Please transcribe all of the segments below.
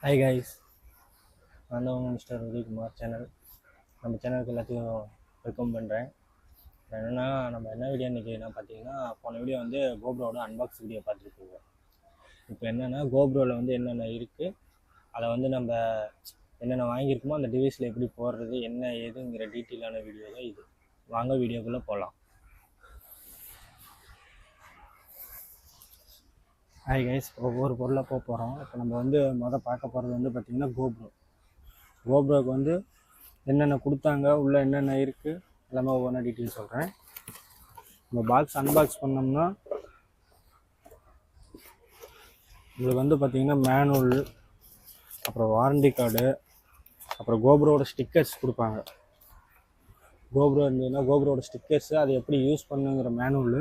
Hi guys, நான் தான் mister Udhayakumar channel. நம்ம சேனலுக்கு எல்லாத்தையும் வெல்கம் பண்ணுறேன். என்னென்னா நம்ம என்ன வீடியோ இன்றைக்கி பார்த்தீங்கன்னா, போன வீடியோ வந்து கோப்ரோட அன்பாக்ஸ் வீடியோ பார்த்துருக்கோம். இப்போ என்னென்னா கோப்ரோவில் வந்து என்னென்ன இருக்குது, அதை வந்து நம்ம என்னென்ன வாங்கியிருக்கோமோ அந்த டிவைஸில் எப்படி போடுறது என்ன ஏதுங்கிற டீட்டெயிலான வீடியோ தான் இது. வாங்க வீடியோக்குள்ளே போகலாம். ஹாய் கைஸ், ஒவ்வொரு பொருளாக போக போகிறோம். இப்போ நம்ம வந்து பார்க்க போகிறது வந்து பார்த்திங்கன்னா கோப்ரோக்கு வந்து என்னென்ன கொடுத்தாங்க, உள்ளே என்னென்ன இருக்குது எல்லாமே ஒவ்வொன்றா டீட்டெயில் சொல்கிறேன். நம்ம பாக்ஸ் அன்பாக்ஸ் பண்ணோம்னா இதுக்கு வந்து பார்த்திங்கன்னா மேனுவல், அப்புறம் வாரண்டி கார்டு, அப்புறம் கோப்ரோட ஸ்டிக்கர்ஸ் கொடுப்பாங்க. கோப்ரோ இருந்ததுன்னா கோப்ரோட ஸ்டிக்கர்ஸு அதை எப்படி யூஸ் பண்ணுங்கிற மேனுவல்,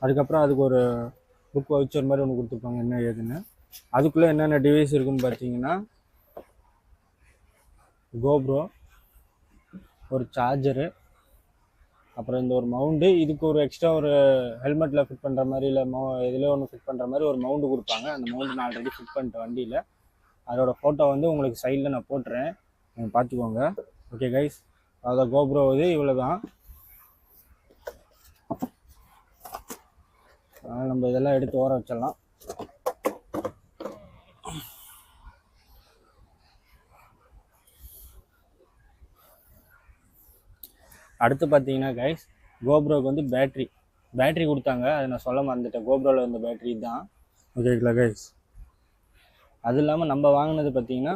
அதுக்கப்புறம் அதுக்கு ஒரு புக் வவுச்சர் மாதிரி ஒன்று கொடுத்துருப்பாங்க என்ன ஏதுன்னு. அதுக்குள்ளே என்னென்ன டிவைஸ் இருக்குதுன்னு பார்த்தீங்கன்னா கோப்ரோ, ஒரு சார்ஜரு, அப்புறம் இந்த ஒரு மவுண்டு, இதுக்கு ஒரு எக்ஸ்ட்ரா ஒரு ஹெல்மெட்டில் ஃபிட் பண்ணுற மாதிரி இல்லை இதில் ஒன்று ஃபிட் பண்ணுற மாதிரி ஒரு மவுண்டு கொடுப்பாங்க. அந்த மவுண்டு நான் ஆல்ரெடி ஃபிட் பண்ணிட்டேன் வண்டியில். அதோட ஃபோட்டோ வந்து உங்களுக்கு சைடில் நான் போட்டுறேன், நீங்கள் பார்த்துக்கோங்க. ஓகே கைஸ், அதான் கோப்ரோ இது இவ்வளோ தான். நம்ம இதெல்லாம் எடுத்து ஓர வச்சிடலாம். அடுத்து பார்த்தீங்கன்னா கைஸ், கோப்ரோக்கு வந்து பேட்ரி கொடுத்தாங்க. அதை நான் சொல்ல மறந்துட்டேன். கோப்ரோவில் இருந்த பேட்ரி தான். ஓகேங்களா கைஸ், அது இல்லாமல் நம்ம வாங்கினது பார்த்தீங்கன்னா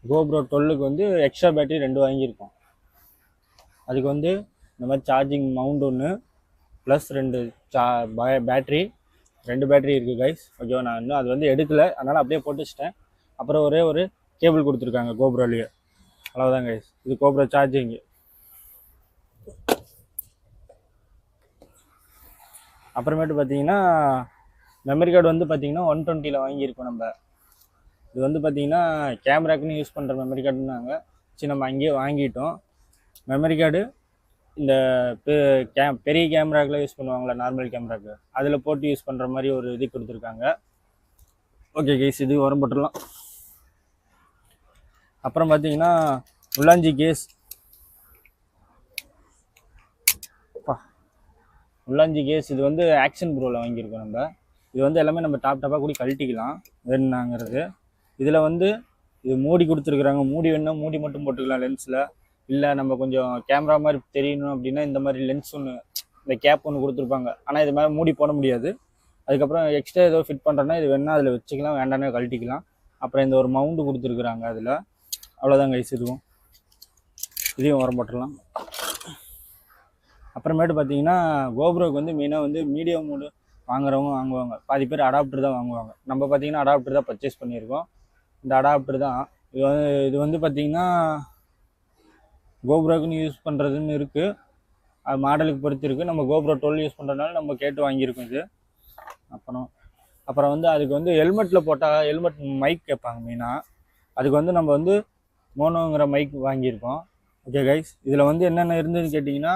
கோப்ரோ 12க்கு வந்து எக்ஸ்ட்ரா பேட்ரி 2 வாங்கியிருக்கோம். அதுக்கு வந்து இந்த மாதிரி சார்ஜிங் மவுண்ட் ஒன்று ப்ளஸ் 2 பேட்ரி இருக்குது கைஸ். ஓகேவா, நான் இன்னும் அது வந்து எடுக்கலை, அதனால் அப்படியே போட்டு வச்சிட்டேன். அப்புறம் ஒரே ஒரு கேபிள் கொடுத்துருக்காங்க கோப்ரோலேயே, அவ்வளோதான் கைஸ். இது கோப்ரோ சார்ஜிங்கு. அப்புறமேட்டு பார்த்தீங்கன்னா மெமரி கார்டு வந்து பார்த்தீங்கன்னா 120 வாங்கியிருக்கோம் நம்ம. இது வந்து பார்த்தீங்கன்னா கேமராக்குன்னு யூஸ் பண்ணுற மெமரி கார்டுன்னாங்க. சரி, நம்ம அங்கேயே வாங்கிட்டோம். மெமரி கார்டு இந்த பெரிய கேமராக்கெலாம் யூஸ் பண்ணுவாங்களா, நார்மல் கேமராக்கு, அதில் போட்டு யூஸ் பண்ணுற மாதிரி ஒரு இது கொடுத்துருக்காங்க. ஓகே கைஸ், இது உரம் போட்டுடலாம். அப்புறம் பார்த்தீங்கன்னா உள்ளாஞ்சி கேஸ், இது வந்து ஆக்ஷன் ப்ரோவில் வாங்கியிருக்கோம் நம்ம. இது வந்து எல்லாமே நம்ம டாப்பாக கூட கழட்டிக்கலாம் வேணுனாங்கிறது. இதில் வந்து இது மூடி கொடுத்துருக்குறாங்க. மூடி வேணுன்னா மூடி மட்டும் போட்டுக்கலாம் லென்ஸில். இல்லை நம்ம கொஞ்சம் கேமரா மாதிரி தெரியணும் அப்படின்னா இந்த மாதிரி லென்ஸ் ஒன்று, இந்த கேப் ஒன்று கொடுத்துருப்பாங்க. ஆனால் இது மாதிரி மூடி போட முடியாது. அதுக்கப்புறம் எக்ஸ்ட்ரா ஏதோ ஃபிட் பண்ணுறோன்னா இது வேணால் அதில் வச்சுக்கலாம், வேண்டானே கழட்டிக்கலாம். அப்புறம் இந்த ஒரு மவுண்டு கொடுத்துருக்குறாங்க அதில். அவ்வளோதான் கைஸ், இதையும் உரம் போட்டுடலாம். அப்புறமேட்டு பார்த்தீங்கன்னா கோப்ரோக்கு வந்து மெயினாக வந்து மீடியம் மோடு வாங்குறவங்க வாங்குவாங்க. பாதி பேர் அடாப்டர் தான் வாங்குவாங்க. நம்ம பார்த்தீங்கன்னா அடாப்டர் தான் பர்ச்சேஸ் பண்ணியிருக்கோம். இந்த அடாப்டர் தான் இது வந்து பார்த்தீங்கன்னா கோப்ரோக்குன்னு யூஸ் பண்ணுறதுன்னு இருக்குது. அது மாடலுக்கு பொறுத்து இருக்குது. நம்ம கோப்ரோ 12 யூஸ் பண்ணுறதுனால நம்ம கேட்டு வாங்கியிருக்கோம் இது. அப்புறம் வந்து அதுக்கு வந்து ஹெல்மெட்டில் போட்டால் ஹெல்மெட் மைக் கேட்பாங்க மெயினாக. அதுக்கு வந்து நம்ம வந்து மோனோங்கிற மைக் வாங்கியிருக்கோம். ஓகே கைஸ், இதில் வந்து என்னென்ன இருந்ததுன்னு கேட்டிங்கன்னா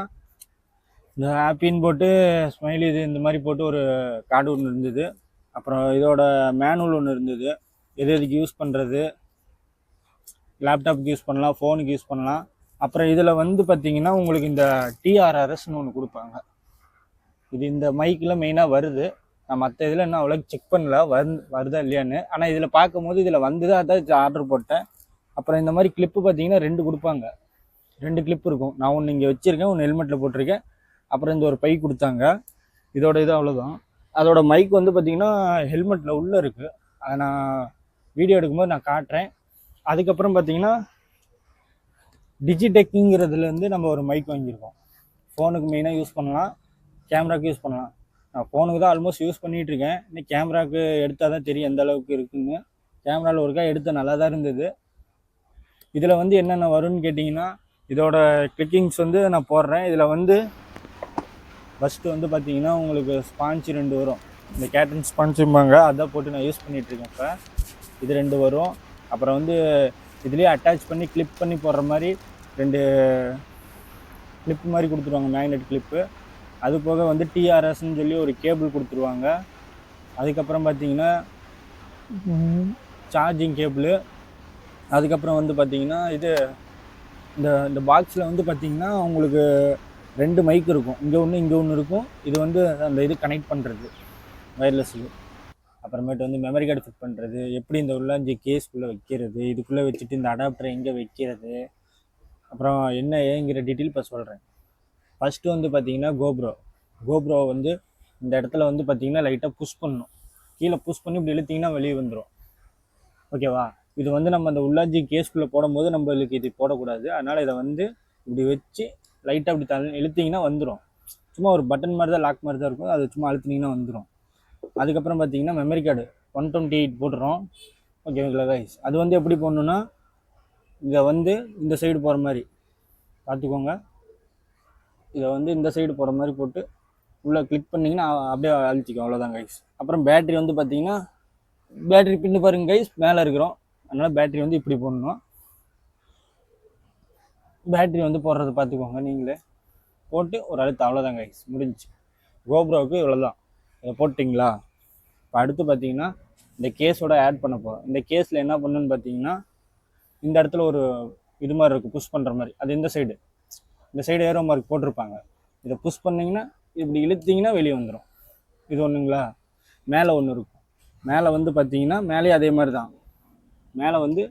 இந்த ஹாப்பின்னு போட்டு ஸ்மைலி இது இந்த மாதிரி போட்டு ஒரு கார்டு ஒன்று இருந்தது. அப்புறம் இதோட மேனுவல் ஒன்று இருந்தது, எதுக்கு யூஸ் பண்ணுறது, லேப்டாப்புக்கு யூஸ் பண்ணலாம், ஃபோனுக்கு யூஸ் பண்ணலாம். அப்புறம் இதில் வந்து பார்த்திங்கன்னா உங்களுக்கு இந்த டிஆர்ஆர்எஸ்ன்னு ஒன்று கொடுப்பாங்க. இது இந்த மைக்கில் மெயினாக வருது. நான் மற்ற இதில் இன்னும் அவ்வளோக்கு செக் பண்ணல வருதா இல்லையான்னு. ஆனால் இதில் பார்க்கும்போது இதில் வந்துதான், அதான் ஆர்டர் போட்டேன். அப்புறம் இந்த மாதிரி கிளிப்பு பார்த்திங்கன்னா 2 கொடுப்பாங்க. 2 கிளிப் இருக்கும். நான் ஒன்று இங்கே வச்சுருக்கேன், ஒன்று ஹெல்மெட்டில் போட்டிருக்கேன். அப்புறம் இந்த ஒரு பை கொடுத்தாங்க. இதோட இது அவ்வளோதான். அதோட மைக் வந்து பார்த்திங்கன்னா ஹெல்மெட்டில் உள்ளே இருக்குது. அதை நான் வீடியோ எடுக்கும்போது நான் காட்டுறேன். அதுக்கப்புறம் பார்த்திங்கன்னா டிஜிடெக்குங்கிறதுலேருந்து நம்ம ஒரு மைக் வாங்கியிருக்கோம். ஃபோனுக்கு மெயினாக யூஸ் பண்ணலாம், கேமராவுக்கு யூஸ் பண்ணலாம். நான் ஃபோனுக்கு தான் ஆல்மோஸ்ட் யூஸ் பண்ணிகிட்ருக்கேன். இன்னும் கேமராவுக்கு எடுத்தால் தான் தெரியும் எந்த அளவுக்கு இருக்குதுன்னு. கேமராவில் ஒருக்கா எடுத்தால் நல்லா தான் இருந்தது. இதில் வந்து என்னென்ன வரும்னு கேட்டிங்கன்னா இதோட கிளிக்கிங்ஸ் வந்து நான் போடுறேன். இதில் வந்து ஃபஸ்ட்டு வந்து பார்த்திங்கன்னா உங்களுக்கு ஸ்பான்ச்சு 2 வரும். இந்த கேட்டன் ஸ்பான்ச்சும்பாங்க, அதான் போட்டு நான் யூஸ் பண்ணிகிட்ருக்கேன். இப்போ இது 2 வரும். அப்புறம் வந்து இதுலேயே அட்டாச் பண்ணி கிளிப் பண்ணி போடுற மாதிரி 2 கிளிப்பு மாதிரி கொடுத்துருவாங்க, மேக்னெட் கிளிப்பு. அது போக வந்து டிஆர்எஸ்ன்னு சொல்லி ஒரு கேபிள் கொடுத்துருவாங்க. அதுக்கப்புறம் பார்த்திங்கன்னா சார்ஜிங் கேபிள். அதுக்கப்புறம் வந்து பார்த்தீங்கன்னா இது இந்த இந்த பாக்ஸில் வந்து பார்த்தீங்கன்னா உங்களுக்கு 2 மைக் இருக்கும், இங்கே ஒன்று இருக்கும். இது வந்து அந்த இது கனெக்ட் பண்ணுறது வயர்லெஸ்ஸுக்கு. அப்புறமேட்டு வந்து மெமரி கார்டு ஃபிட் பண்ணுறது, எப்படி இந்த உள்ளாஞ்சி கேஸ்க்குள்ளே வைக்கிறது, இதுக்குள்ளே வச்சுட்டு இந்த அடாப்டரை எங்கே வைக்கிறது, அப்புறம் என்ன ஏங்கிற டீட்டெயில் இப்போ சொல்கிறேன். ஃபஸ்ட்டு வந்து பார்த்தீங்கன்னா கோப்ரோ வந்து இந்த இடத்துல வந்து பார்த்தீங்கன்னா லைட்டாக புஷ் பண்ணணும். கீழே புஷ் பண்ணி இப்படி இழுத்திங்கன்னா வெளியே வந்துடும். ஓகேவா? இது வந்து நம்ம அந்த உள்ளாஞ்சி கேஸ்க்குள்ளே போடும்போது நம்மளுக்கு இது போடக்கூடாது. அதனால் இதை வந்து இப்படி வச்சு லைட்டாக அப்படி இழுத்திங்கன்னா வந்துடும். சும்மா ஒரு பட்டன் மாதிரி தான், லாக் மாதிரி தான் இருக்கும். அது சும்மா அழுத்தினீங்கன்னா வந்துடும். அதுக்கப்புறம் பார்த்தீங்கன்னா மெமரி கார்டு 128 போட்டுறோம். ஓகேங்களா கைஸ்? அது வந்து எப்படி போடணுன்னா இதை வந்து இந்த சைடு போகிற மாதிரி பார்த்துக்கோங்க. இதை வந்து இந்த சைடு போகிற மாதிரி போட்டு உள்ளே கிளிக் பண்ணிங்கன்னா அப்படியே அழுத்திக்கும். அவ்வளோதான் கைஸ். அப்புறம் பேட்ரி வந்து பார்த்தீங்கன்னா பேட்ரி பின்னு பாருங்க கைஸ், மேலே இருக்கிறோம். அதனால் பேட்ரி வந்து இப்படி போடணும். பேட்ரி வந்து போடுறது பார்த்துக்கோங்க நீங்களே. போட்டு ஒரு அழுத்து, அவ்வளோதான் கைஸ், முடிஞ்சிச்சு. கோப்ரோவுக்கு இவ்வளோதான். இதை போட்டிங்களா? இப்போ அடுத்து பார்த்தீங்கன்னா இந்த கேஸோட ஆட் பண்ண போகிறோம். இந்த கேஸில் என்ன பண்ணுன்னு பார்த்தீங்கன்னா இந்த இடத்துல ஒரு இது மாதிரி இருக்குது, புஷ் பண்ணுற மாதிரி. அது இந்த சைடு ஏரோ மார்க் போட்டிருப்பாங்க. இதை புஷ் பண்ணிங்கன்னா இப்படி இழுத்திங்கன்னா வெளியே வந்துடும். இது ஒன்றுங்களா? மேலே ஒன்று இருக்கும். மேலே வந்து பார்த்தீங்கன்னா மேலேயே அதே மாதிரி தான். மேலே வந்து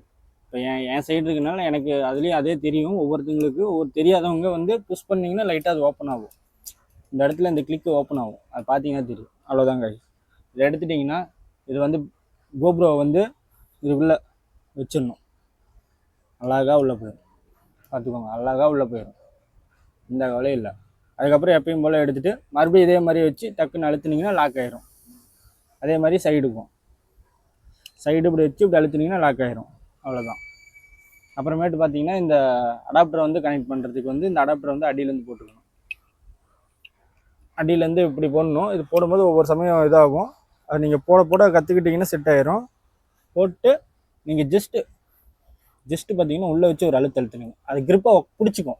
இப்போ என் சைடு இருக்குனால எனக்கு அதுலேயும் அதே தெரியும். ஒவ்வொருத்தங்களுக்கு தெரியாதவங்க வந்து புஷ் பண்ணிங்கன்னா லைட்டாக அது ஓப்பன் ஆகும். இந்த இடத்துல இந்த கிளிக்கு ஓப்பன் ஆகும். அது பார்த்தீங்கன்னா தெரியும். அவ்வளோதாங்க. இதை எடுத்துட்டிங்கன்னா இது வந்து கோப்ரோவை வந்து இதுக்குள்ளே வச்சிடணும். அழகாக உள்ளே போயிடும். பார்த்துக்கோங்க, அழகாக உள்ளே போயிடும். இந்த வேலையும் இல்லை. அதுக்கப்புறம் எப்பயும் போல் எடுத்துகிட்டு மறுபடியும் இதே மாதிரி வச்சு டக்குன்னு அழுத்துனீங்கன்னா லாக் ஆகிரும். அதே மாதிரி சைடு இப்படி வச்சு இப்படி அழுத்துனீங்கன்னா லாக் ஆகிரும். அவ்வளோதான். அப்புறமேட்டு பார்த்தீங்கன்னா இந்த அடாப்டரை வந்து கனெக்ட் பண்ணுறதுக்கு வந்து இந்த அடாப்டரை வந்து அடியிலேருந்து போட்டுக்கணும். அடியிலேருந்து இப்படி போடணும். இது போடும்போது ஒவ்வொரு சமயம் இதாகும். அது நீங்கள் போட கற்றுக்கிட்டிங்கன்னா செட் ஆகிரும். போட்டு நீங்கள் ஜஸ்ட்டு பார்த்தீங்கன்னா உள்ளே வச்சு ஒரு அழுத்துனீங்க அது கிரிப்பாக பிடிச்சிக்கும்.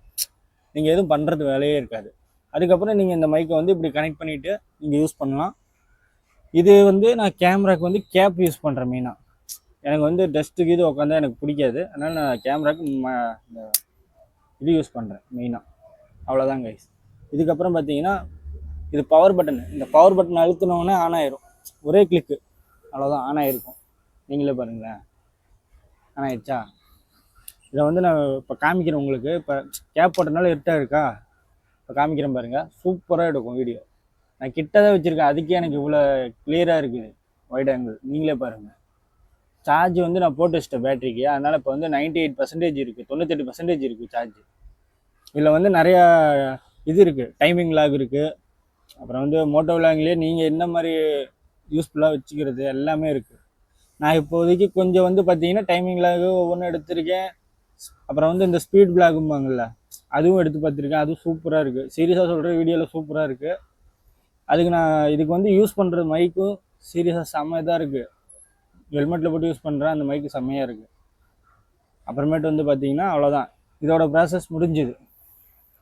நீங்கள் எதுவும் பண்ணுறது வேலையே இருக்காது. அதுக்கப்புறம் நீங்கள் இந்த மைக்கை வந்து இப்படி கனெக்ட் பண்ணிவிட்டு நீங்கள் யூஸ் பண்ணலாம். இது வந்து நான் கேமராவுக்கு வந்து கேப் யூஸ் பண்ணுறேன் மெயினாக. எனக்கு வந்து டஸ்ட்டுக்கு இது உட்காந்தா எனக்கு பிடிக்காது. அதனால் நான் கேமராவுக்கு இந்த இது யூஸ் பண்ணுறேன் மெயினாக. அவ்வளோதான் கைஸ். இதுக்கப்புறம் பார்த்தீங்கன்னா இது பவர் பட்டன். இந்த பவர் பட்டன் அழுத்தினோடனே ஆன் ஆயிரும். ஒரே கிளிக்கு, அவ்வளோதான், ஆன் ஆகிருக்கும். நீங்களே பாருங்களேன், ஆன் ஆயிடுச்சா? இதை வந்து நான் இப்போ காமிக்கிறேன் உங்களுக்கு. இப்போ கேப் போட்டனால இருட்டாக இருக்கா? இப்போ காமிக்கிறேன் பாருங்கள். சூப்பராக எடுக்கும் வீடியோ. நான் கிட்ட தான் வச்சுருக்கேன், அதுக்கே எனக்கு இவ்வளோ கிளியராக இருக்குது வைட் ஆங்கிள். நீங்களே பாருங்கள். சார்ஜ் வந்து நான் போட்டு வச்சிட்டேன் பேட்டரிக்கு. அதனால் இப்போ வந்து 98% இருக்குது, 98% இருக்குது சார்ஜ். இதில் வந்து நிறையா இது இருக்குது, டைமிங் லாக் இருக்குது. அப்புறம் வந்து மோட்டோ விலாங்லேயே நீங்கள் என்ன மாதிரி யூஸ்ஃபுல்லாக வச்சுக்கிறது எல்லாமே இருக்குது. நான் இப்போதைக்கு கொஞ்சம் வந்து பார்த்தீங்கன்னா டைமிங் லாகு ஒவ்வொன்றும் எடுத்திருக்கேன். அப்புறம் வந்து இந்த ஸ்பீட் பிளாகும்பாங்கள்ல, அதுவும் எடுத்து பார்த்துருக்கேன். அதுவும் சூப்பராக இருக்குது. சீரியஸாக சொல்கிற வீடியோவில் சூப்பராக இருக்குது. அதுக்கு நான் இதுக்கு வந்து யூஸ் பண்ணுறது மைக்கும் சீரியஸாக செம்மையாக தான் இருக்குது. ஹெல்மெட்டில் போட்டு யூஸ் பண்ணுறேன், அந்த மைக்கு செம்மையாக இருக்குது. அப்புறமேட்டு வந்து பார்த்தீங்கன்னா அவ்வளோதான், இதோட ப்ராசஸ் முடிஞ்சுது.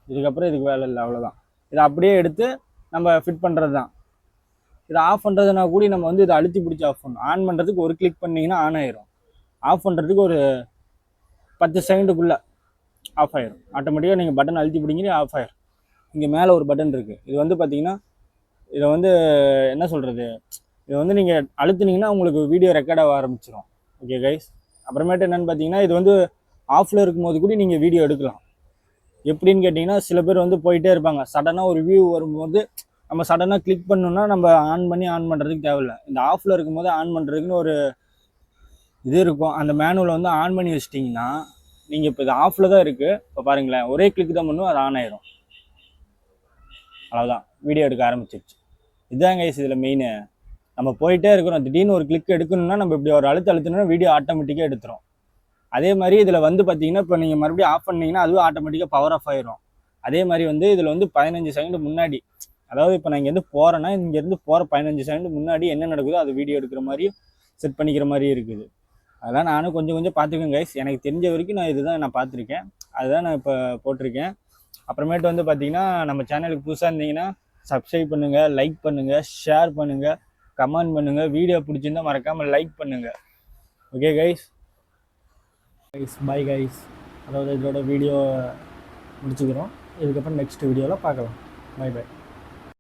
இதுக்கப்புறம் இதுக்கு வேலை இல்லை, அவ்வளோதான். இதை அப்படியே எடுத்து நம்ம ஃபிட் பண்ணுறது தான். இதை ஆஃப் பண்ணுறதுனா கூட நம்ம வந்து இதை அழுத்தி பிடிச்சி ஆஃப் பண்ணணும். ஆன் பண்ணுறதுக்கு ஒரு கிளிக் பண்ணிங்கன்னா ஆன் ஆயிரும். ஆஃப் பண்ணுறதுக்கு ஒரு 10 செகண்டுக்குள்ளே ஆஃப் ஆயிரும். ஆட்டோமேட்டிக்காக நீங்கள் பட்டன் அழுத்தி பிடிங்கிட்டு ஆஃப் ஆயிரும். இங்கே மேலே ஒரு பட்டன் இருக்குது. இது வந்து பார்த்தீங்கன்னா இதை வந்து என்ன சொல்கிறது, இதை வந்து நீங்கள் அழுத்துனீங்கன்னா உங்களுக்கு வீடியோ ரெக்கார்ட் ஆக ஆரம்பிச்சிடும். Okay guys. அப்புறமேட்டு என்னென்னு பார்த்தீங்கன்னா இது வந்து ஆஃபில் இருக்கும்போது கூட நீங்கள் வீடியோ எடுக்கலாம். எப்படின்னு கேட்டிங்கன்னா சில பேர் வந்து போயிட்டே இருப்பாங்க. சடனாக ஒரு வியூ வரும்போது நம்ம சடனாக கிளிக் பண்ணோன்னா நம்ம ஆன் பண்ணுறதுக்கு தேவையில்லை. இந்த ஆஃபில் இருக்கும்போது ஆன் பண்ணுறதுக்குன்னு ஒரு இது இருக்கும். அந்த மேனுவலை வந்து ஆன் பண்ணி வச்சிட்டிங்கன்னா நீங்கள் இப்போ இது ஆஃபில் தான் இருக்குது. இப்போ பாருங்களேன், ஒரே கிளிக் தான் பண்ணும், அது ஆன் ஆயிரும். அவ்வளோதான், வீடியோ எடுக்க ஆரம்பிச்சிருச்சு. இதுதான் கைஸ் இதில் மெயின். நம்ம போயிட்டே இருக்கிறோம், திடீர்னு ஒரு கிளிக் எடுக்கணும்னா நம்ம இப்படி ஒரு அழுத்தினா வீடியோ ஆட்டோமேட்டிக்காக எடுத்துரும். அதே மாதிரி இதில் வந்து பார்த்தீங்கன்னா இப்போ நீங்கள் மறுபடியும் ஆஃப் பண்ணிங்கன்னா அதுவும் ஆட்டோமேட்டிக்காக பவர் ஆஃப் ஆயிரும். அதே மாதிரி வந்து இதில் வந்து 15 செகண்ட் முன்னாடி, அதாவது இப்போ நான் இங்கேருந்து போகிறேன்னா இங்கேருந்து போகிற 15 செகண்ட் முன்னாடி என்ன நடக்குதோ அது வீடியோ எடுக்கிற மாதிரியும் செட் பண்ணிக்கிற மாதிரி இருக்குது. அதெல்லாம் நானும் கொஞ்சம் பார்த்துக்கேன் கைஸ். எனக்கு தெரிஞ்ச வரைக்கும் நான் இதுதான் நான் பார்த்துருக்கேன், அதுதான் நான் இப்போ போட்டிருக்கேன். அப்புறமேட்டு வந்து பார்த்தீங்கன்னா நம்ம சேனலுக்கு புதுசாக இருந்தீங்கன்னா சப்ஸ்கிரைப் பண்ணுங்கள், லைக் பண்ணுங்கள், ஷேர் பண்ணுங்கள், கமெண்ட் பண்ணுங்கள். வீடியோ பிடிச்சிருந்தால் மறக்காமல் லைக் பண்ணுங்கள். Okay guys, bye guys. அதாவது இதோட வீடியோ முடிச்சுக்கிறோம். இதுக்கப்புறம் நெக்ஸ்ட் வீடியோவில் பார்க்கலாம். பை.